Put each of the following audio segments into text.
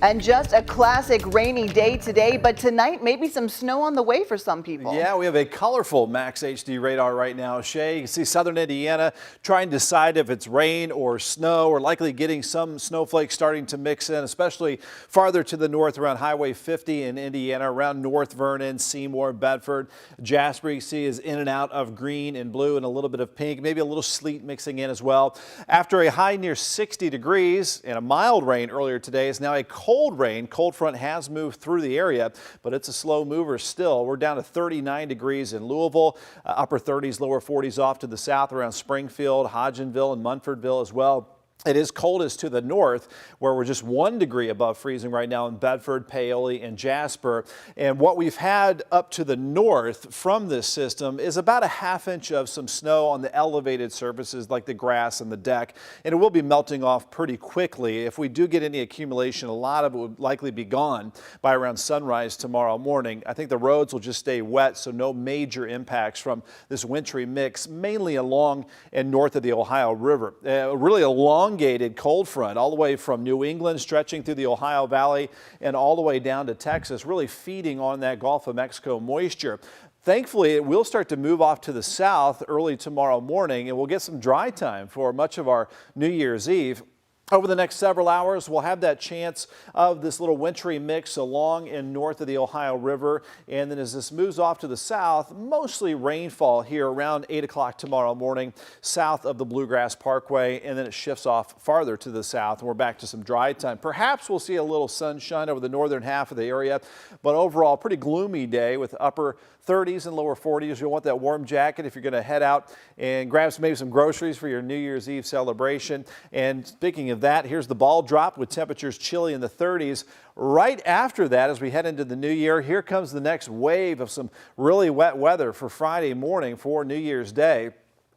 And just a classic rainy day today, but tonight maybe some snow on the way for some people. Yeah, we have a colorful Max HD radar right now. Shay, you can see southern Indiana trying to decide if it's rain or snow. We're likely getting some snowflakes starting to mix in, especially farther to the north around Highway 50 in Indiana, around North Vernon, Seymour, Bedford. Jasper, you see, is in and out of green and blue and a little bit of pink, maybe a little sleet mixing in as well. After a high near 60 degrees and a mild rain earlier today, is now a cold rain. Cold front has moved through the area, but it's a slow mover still. We're down to 39 degrees in Louisville, upper 30s, lower 40s off to the south around Springfield, Hodgenville, and Munfordville as well. It is coldest to the north, where we're just 1 degree above freezing right now in Bedford, Paoli, and Jasper. And what we've had up to the north from this system is about a ½ inch of some snow on the elevated surfaces like the grass and the deck. And it will be melting off pretty quickly. If we do get any accumulation, a lot of it would likely be gone by around sunrise tomorrow morning. I think the roads will just stay wet, so no major impacts from this wintry mix, mainly along and north of the Ohio River. Really a elongated cold front all the way from New England, stretching through the Ohio Valley and all the way down to Texas, really feeding on that Gulf of Mexico moisture. Thankfully, it will start to move off to the south early tomorrow morning, and we'll get some dry time for much of our New Year's Eve. Over the next several hours, we'll have that chance of this little wintry mix along and north of the Ohio River. And then as this moves off to the south, mostly rainfall here around 8 o'clock tomorrow morning, south of the Bluegrass Parkway. And then it shifts off farther to the south, and we're back to some dry time. Perhaps we'll see a little sunshine over the northern half of the area, but overall, pretty gloomy day with upper 30s and lower 40s. You'll want that warm jacket if you're going to head out and grab maybe some groceries for your New Year's Eve celebration. And speaking of that, here's the ball drop with temperatures chilly in the 30s. Right after that, as we head into the new year, here comes the next wave of some really wet weather for Friday morning for New Year's Day.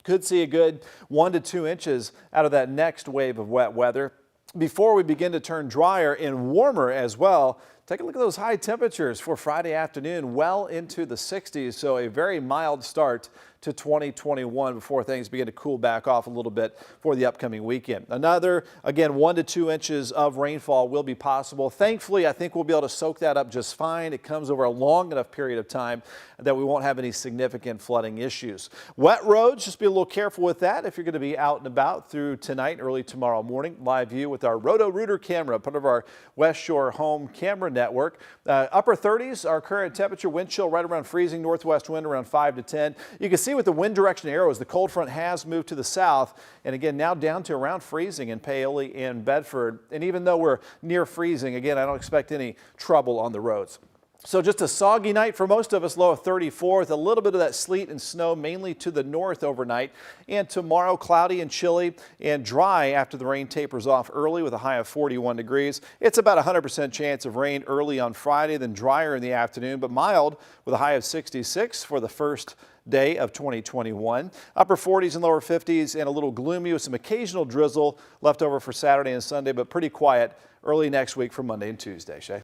Could see a good 1 to 2 inches out of that next wave of wet weather before we begin to turn drier and warmer as well. Take a look at those high temperatures for Friday afternoon, well into the 60s. So a very mild start to 2021 before things begin to cool back off a little bit for the upcoming weekend. Another, again, 1 to 2 inches of rainfall will be possible. Thankfully, I think we'll be able to soak that up just fine. It comes over a long enough period of time that we won't have any significant flooding issues. Wet roads, just be a little careful with that if you're going to be out and about through tonight, early tomorrow morning. Live view with our Roto-Rooter camera, part of our West Shore home camera network. Upper 30s, our current temperature, wind chill right around freezing, northwest wind around 5 to 10. You can see with the wind direction arrows, the cold front has moved to the south, and again now down to around freezing in Paoli and Bedford. And even though we're near freezing, again, I don't expect any trouble on the roads. So just a soggy night for most of us, low of 34 with a little bit of that sleet and snow mainly to the north overnight. And tomorrow, cloudy and chilly and dry after the rain tapers off early with a high of 41 degrees. It's about a 100% chance of rain early on Friday, then drier in the afternoon, but mild with a high of 66 for the first day of 2021. Upper 40s and lower 50s and a little gloomy with some occasional drizzle left over for Saturday and Sunday, but pretty quiet early next week for Monday and Tuesday. Shay?